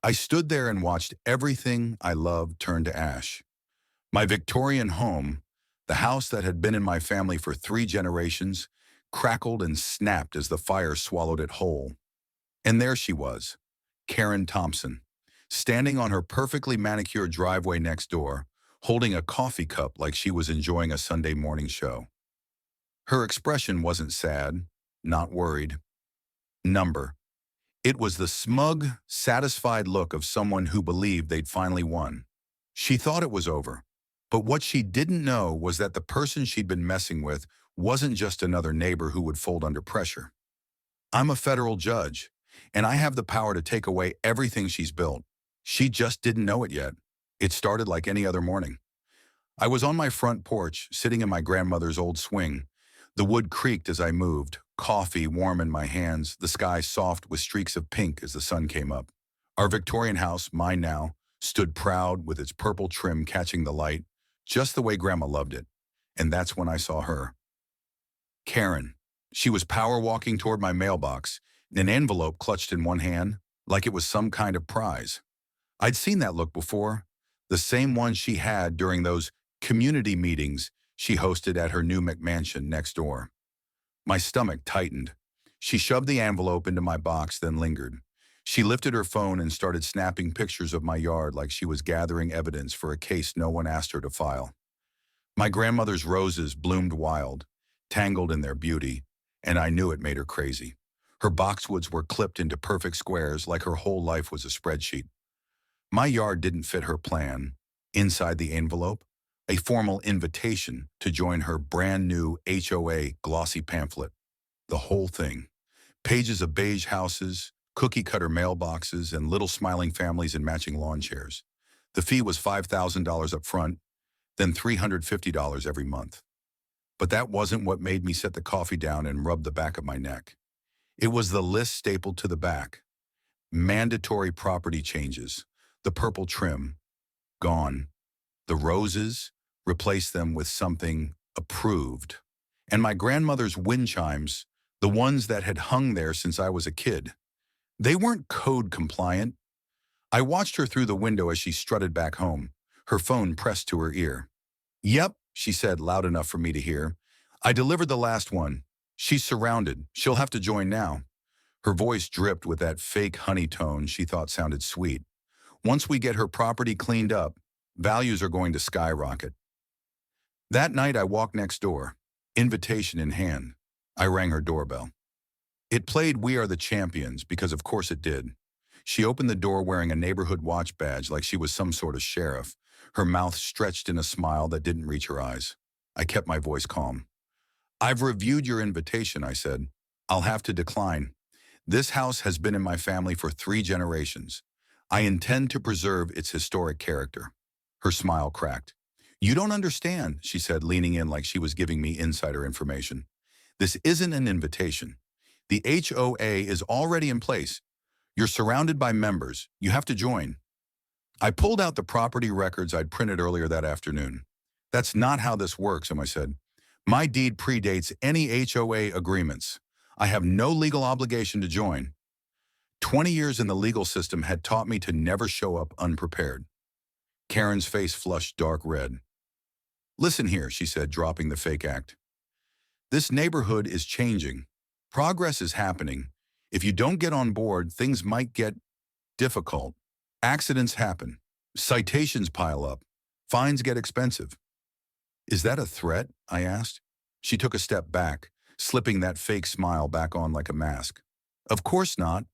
I stood there and watched everything I loved turn to ash. My Victorian home, the house that had been in my family for 3 generations, crackled and snapped as the fire swallowed it whole. And there she was, Karen Thompson, standing on her perfectly manicured driveway next door, holding a coffee cup like she was enjoying a Sunday morning show. Her expression wasn't sad, not worried. Number. It was the smug, satisfied look of someone who believed they'd finally won. She thought it was over. But what she didn't know was that the person she'd been messing with wasn't just another neighbor who would fold under pressure. I'm a federal judge, and I have the power to take away everything she's built. She just didn't know it yet. It started like any other morning. I was on my front porch, sitting in my grandmother's old swing. The wood creaked as I moved, coffee warm in my hands, the sky soft with streaks of pink as the sun came up. Our Victorian house, mine now, stood proud with its purple trim catching the light, just the way Grandma loved it. And that's when I saw her. Karen. She was power walking toward my mailbox, an envelope clutched in one hand, like it was some kind of prize. I'd seen that look before, the same one she had during those community meetings she hosted at her new McMansion next door. My stomach tightened. She shoved the envelope into my box, then lingered. She lifted her phone and started snapping pictures of my yard like she was gathering evidence for a case no one asked her to file. My grandmother's roses bloomed wild, tangled in their beauty, and I knew it made her crazy. Her boxwoods were clipped into perfect squares like her whole life was a spreadsheet. My yard didn't fit her plan. Inside the envelope, a formal invitation to join her brand new HOA glossy pamphlet. The whole thing. Pages of beige houses, cookie-cutter mailboxes, and little smiling families in matching lawn chairs. The fee was $5,000 up front, then $350 every month. But that wasn't what made me set the coffee down and rub the back of my neck. It was the list stapled to the back. Mandatory property changes. The purple trim. Gone. The roses. Replace them with something approved. And my grandmother's wind chimes, the ones that had hung there since I was a kid. They weren't code compliant. I watched her through the window as she strutted back home, her phone pressed to her ear. "Yep," she said loud enough for me to hear. "I delivered the last one. She's surrounded. She'll have to join now." Her voice dripped with that fake honey tone she thought sounded sweet. "Once we get her property cleaned up, values are going to skyrocket." That night I walked next door, invitation in hand. I rang her doorbell. It played "We Are the Champions" because of course it did. She opened the door wearing a neighborhood watch badge like she was some sort of sheriff, her mouth stretched in a smile that didn't reach her eyes. I kept my voice calm. "I've reviewed your invitation," I said. "I'll have to decline. This house has been in my family for 3 generations. I intend to preserve its historic character." Her smile cracked. "You don't understand," she said, leaning in like she was giving me insider information. "This isn't an invitation. The HOA is already in place. You're surrounded by members. You have to join." I pulled out the property records I'd printed earlier that afternoon. "That's not how this works," I said. "My deed predates any HOA agreements. I have no legal obligation to join." 20 years in the legal system had taught me to never show up unprepared. Karen's face flushed dark red. "Listen here," she said, dropping the fake act. "This neighborhood is changing. Progress is happening. If you don't get on board, things might get difficult. Accidents happen. Citations pile up. Fines get expensive." "Is that a threat?" I asked. She took a step back, slipping that fake smile back on like a mask. "Of course not.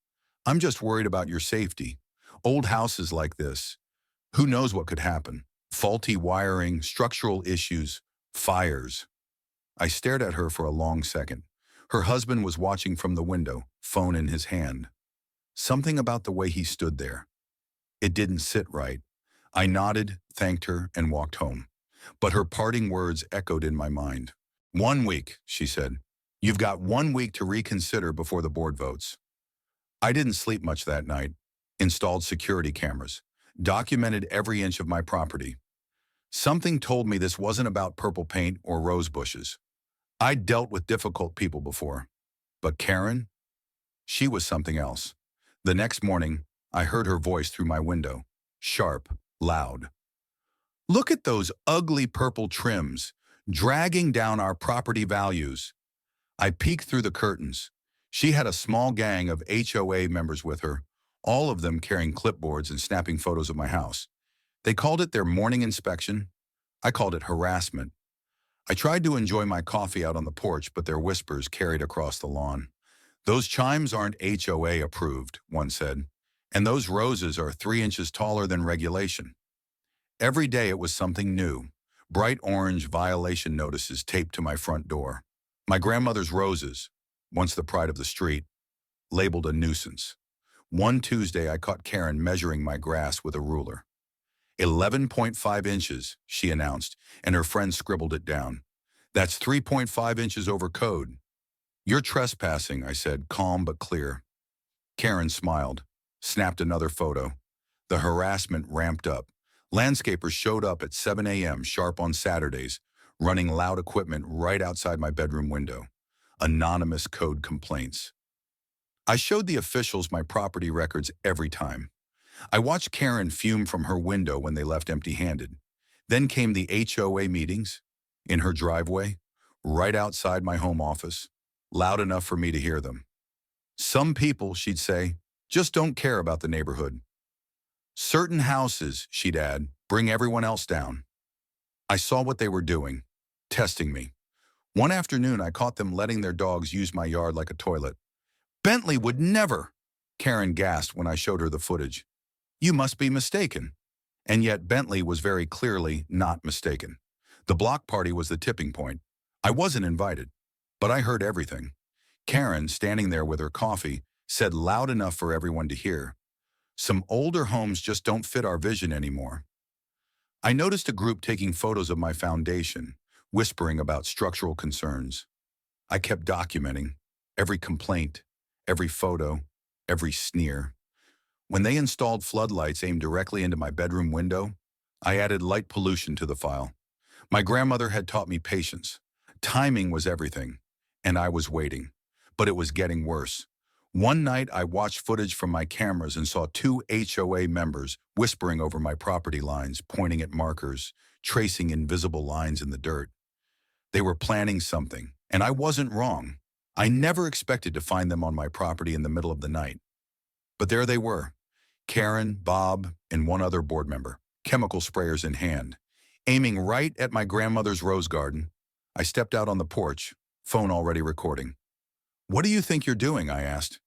I'm just worried about your safety. Old houses like this. Who knows what could happen? Faulty wiring, structural issues, fires." I stared at her for a long second. Her husband was watching from the window, phone in his hand. Something about the way he stood there. It didn't sit right. I nodded, thanked her, and walked home. But her parting words echoed in my mind. "1 week," she said. "You've got 1 week to reconsider before the board votes." I didn't sleep much that night. Installed security cameras. Documented every inch of my property. Something told me this wasn't about purple paint or rose bushes. I'd dealt with difficult people before. But Karen? She was something else. The next morning, I heard her voice through my window, sharp, loud. Look at those ugly purple trims, dragging down our property values. I peeked through the curtains. She had a small gang of HOA members with her, all of them carrying clipboards and snapping photos of my house. They called it their morning inspection. I called it harassment. I tried to enjoy my coffee out on the porch, but their whispers carried across the lawn. Those chimes aren't HOA approved, one said, and those roses are 3 inches taller than regulation. Every day it was something new. Bright orange violation notices taped to my front door. My grandmother's roses, once the pride of the street, labeled a nuisance. One Tuesday I caught Karen measuring my grass with a ruler. 11.5 inches, she announced, and her friend scribbled it down. That's 3.5 inches over code. You're trespassing, I said, calm but clear. Karen smiled, snapped another photo. The harassment ramped up. Landscapers showed up at 7 a.m. sharp on Saturdays, running loud equipment right outside my bedroom window. Anonymous code complaints. I showed the officials my property records every time. I watched Karen fume from her window when they left empty-handed. Then came the HOA meetings, in her driveway, right outside my home office, loud enough for me to hear them. Some people, she'd say, just don't care about the neighborhood. Certain houses, she'd add, bring everyone else down. I saw what they were doing, testing me. One afternoon, I caught them letting their dogs use my yard like a toilet. Bentley would never, Karen gasped when I showed her the footage. You must be mistaken. And yet Bentley was very clearly not mistaken. The block party was the tipping point. I wasn't invited, but I heard everything. Karen, standing there with her coffee, said loud enough for everyone to hear, some older homes just don't fit our vision anymore. I noticed a group taking photos of my foundation, whispering about structural concerns. I kept documenting every complaint, every photo, every sneer. When they installed floodlights aimed directly into my bedroom window, I added light pollution to the file. My grandmother had taught me patience. Timing was everything, and I was waiting. But it was getting worse. One night, I watched footage from my cameras and saw 2 HOA members whispering over my property lines, pointing at markers, tracing invisible lines in the dirt. They were planning something, and I wasn't wrong. I never expected to find them on my property in the middle of the night. But there they were, Karen, Bob, and one other board member, chemical sprayers in hand, aiming right at my grandmother's rose garden. I stepped out on the porch, phone already recording. What do you think you're doing? I asked.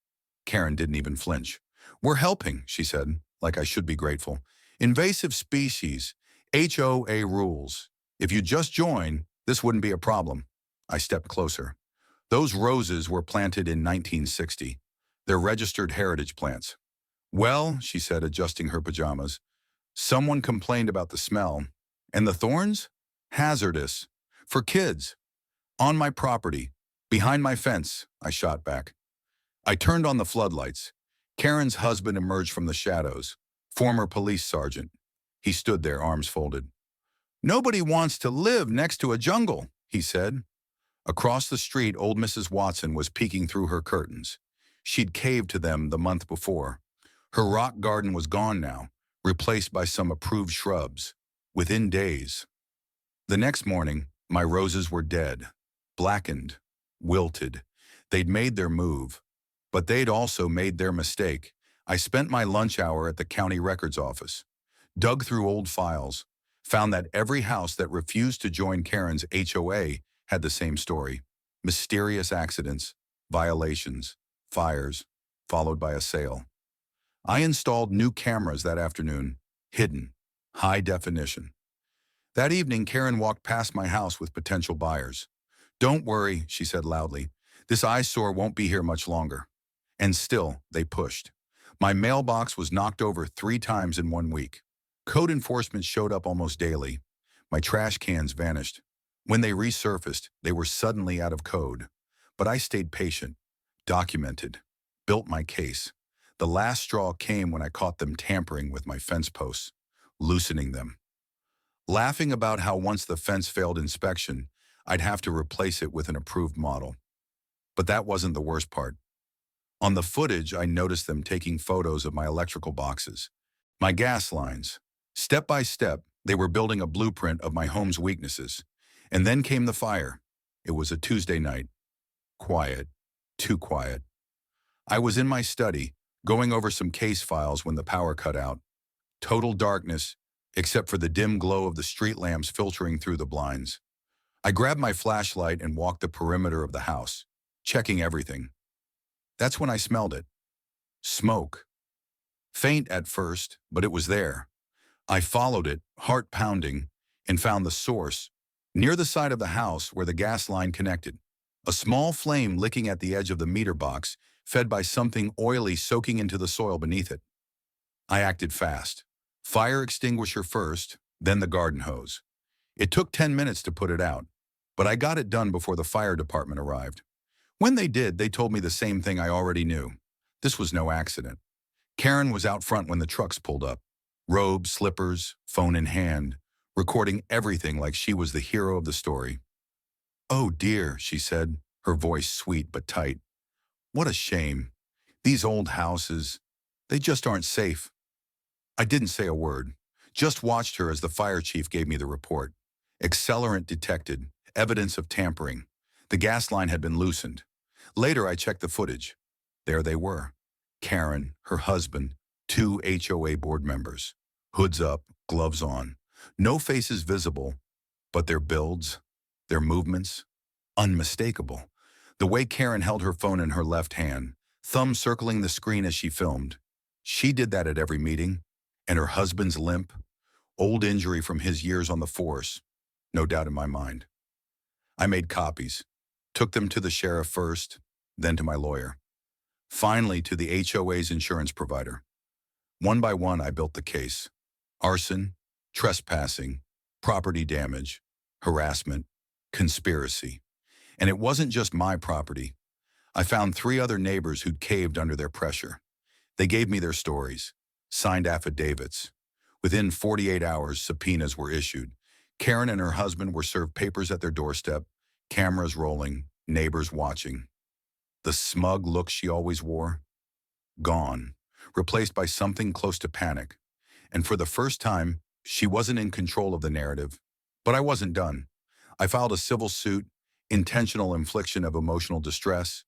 Karen didn't even flinch. We're helping, she said, like I should be grateful. Invasive species, HOA rules. If you just join, this wouldn't be a problem. I stepped closer. Those roses were planted in 1960. They're registered heritage plants. Well, she said, adjusting her pajamas, someone complained about the smell. And the thorns? Hazardous. For kids. On my property. Behind my fence, I shot back. I turned on the floodlights. Karen's husband emerged from the shadows. Former police sergeant. He stood there, arms folded. Nobody wants to live next to a jungle, he said. Across the street, old Mrs. Watson was peeking through her curtains. She'd caved to them the month before. Her rock garden was gone now, replaced by some approved shrubs. Within days. The next morning, my roses were dead, blackened, wilted. They'd made their move, but they'd also made their mistake. I spent my lunch hour at the county records office, dug through old files, found that every house that refused to join Karen's HOA had the same story. Mysterious accidents, violations, fires, followed by a sale. I installed new cameras that afternoon, hidden, high definition. That evening, Karen walked past my house with potential buyers. Don't worry, she said loudly. This eyesore won't be here much longer. And still, they pushed. My mailbox was knocked over 3 times in 1 week. Code enforcement showed up almost daily. My trash cans vanished. When they resurfaced, they were suddenly out of code. But I stayed patient, documented, built my case. The last straw came when I caught them tampering with my fence posts, loosening them. Laughing about how once the fence failed inspection, I'd have to replace it with an approved model. But that wasn't the worst part. On the footage, I noticed them taking photos of my electrical boxes, my gas lines. Step by step, they were building a blueprint of my home's weaknesses. And then came the fire. It was a Tuesday night. Quiet. Too quiet. I was in my study, going over some case files when the power cut out. Total darkness, except for the dim glow of the street lamps filtering through the blinds. I grabbed my flashlight and walked the perimeter of the house, checking everything. That's when I smelled it. Smoke. Faint at first, but it was there. I followed it, heart pounding, and found the source, near the side of the house where the gas line connected. A small flame licking at the edge of the meter box, fed by something oily soaking into the soil beneath it. I acted fast. Fire extinguisher first, then the garden hose. It took 10 minutes to put it out, but I got it done before the fire department arrived. When they did, they told me the same thing I already knew. This was no accident. Karen was out front when the trucks pulled up. Robe, slippers, phone in hand, recording everything like she was the hero of the story. "Oh dear," she said, her voice sweet but tight. "What a shame. These old houses, they just aren't safe." I didn't say a word, just watched her as the fire chief gave me the report. Accelerant detected, evidence of tampering. The gas line had been loosened. Later, I checked the footage. There they were. Karen, her husband, 2 HOA board members. Hoods up, gloves on. No faces visible, but their builds, their movements, unmistakable. The way Karen held her phone in her left hand, thumb circling the screen as she filmed. She did that at every meeting. And her husband's limp, old injury from his years on the force, no doubt in my mind. I made copies, took them to the sheriff first, then to my lawyer. Finally to the HOA's insurance provider. One by one, I built the case. Arson, trespassing, property damage, harassment, conspiracy. And it wasn't just my property. I found 3 other neighbors who'd caved under their pressure. They gave me their stories, signed affidavits. Within 48 hours, subpoenas were issued. Karen and her husband were served papers at their doorstep, cameras rolling, neighbors watching. The smug look she always wore? Gone, replaced by something close to panic. And for the first time, she wasn't in control of the narrative. But I wasn't done. I filed a civil suit, intentional infliction of emotional distress,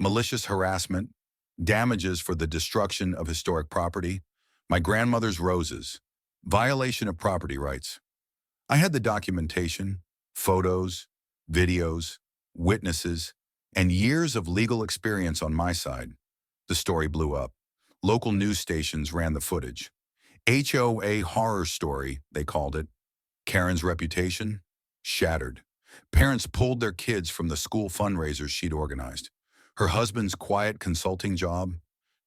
malicious harassment, damages for the destruction of historic property, my grandmother's roses, violation of property rights. I had the documentation, photos, videos, witnesses, and years of legal experience on my side. The story blew up. Local news stations ran the footage. HOA horror story, they called it. Karen's reputation? Shattered. Parents pulled their kids from the school fundraisers she'd organized. Her husband's quiet consulting job?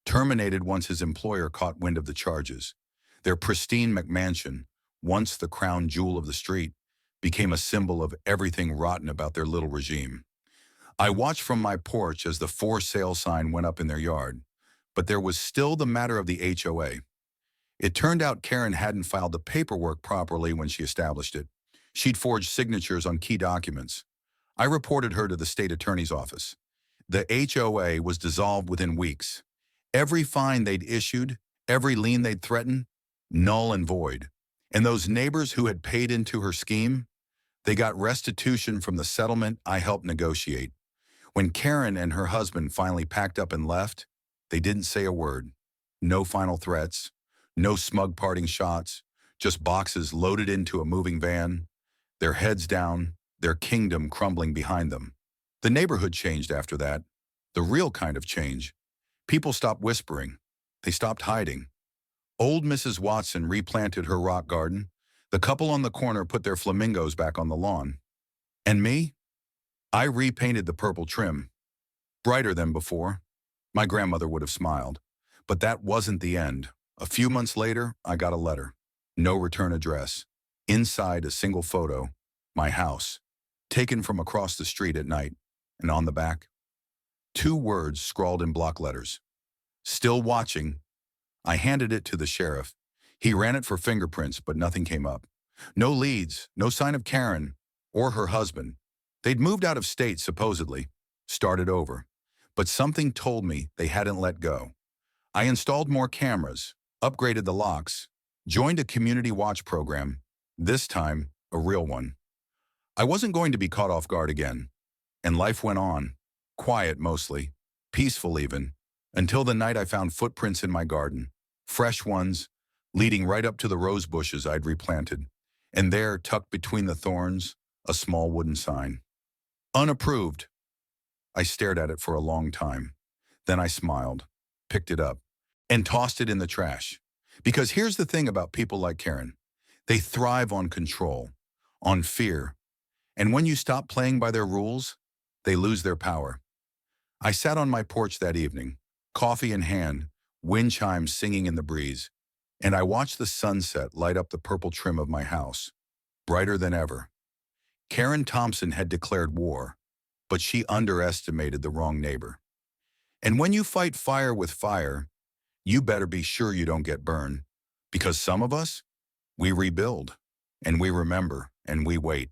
Terminated once his employer caught wind of the charges. Their pristine McMansion, once the crown jewel of the street, became a symbol of everything rotten about their little regime. I watched from my porch as the for sale sign went up in their yard, but there was still the matter of the HOA. It turned out Karen hadn't filed the paperwork properly when she established it. She'd forged signatures on key documents. I reported her to the state attorney's office. The HOA was dissolved within weeks. Every fine they'd issued, every lien they'd threatened, null and void. And those neighbors who had paid into her scheme, they got restitution from the settlement I helped negotiate. When Karen and her husband finally packed up and left, they didn't say a word. No final threats, no smug parting shots, just boxes loaded into a moving van, their heads down, their kingdom crumbling behind them. The neighborhood changed after that, the real kind of change. People stopped whispering. They stopped hiding. Old Mrs. Watson replanted her rock garden. The couple on the corner put their flamingos back on the lawn. And me? I repainted the purple trim. Brighter than before. My grandmother would have smiled. But that wasn't the end. A few months later, I got a letter. No return address. Inside, a single photo. My house. Taken from across the street at night. And on the back, 2 words scrawled in block letters. Still watching. I handed it to the sheriff. He ran it for fingerprints, but nothing came up. No leads, no sign of Karen or her husband. They'd moved out of state, supposedly. Started over. but something told me they hadn't let go. I installed more cameras, upgraded the locks, joined a community watch program, this time a real one. I wasn't going to be caught off guard again, and life went on, quiet mostly, peaceful even, until the night I found footprints in my garden, fresh ones, leading right up to the rose bushes I'd replanted, and there, tucked between the thorns, a small wooden sign. Unapproved. I stared at it for a long time. Then I smiled, picked it up, and tossed it in the trash. Because here's the thing about people like Karen. They thrive on control, on fear, and when you stop playing by their rules, they lose their power. I sat on my porch that evening, coffee in hand, wind chimes singing in the breeze, and I watched the sunset light up the purple trim of my house, brighter than ever. Karen Thompson had declared war, but she underestimated the wrong neighbor. And when you fight fire with fire, you better be sure you don't get burned, because some of us, we rebuild, and we remember, and we wait.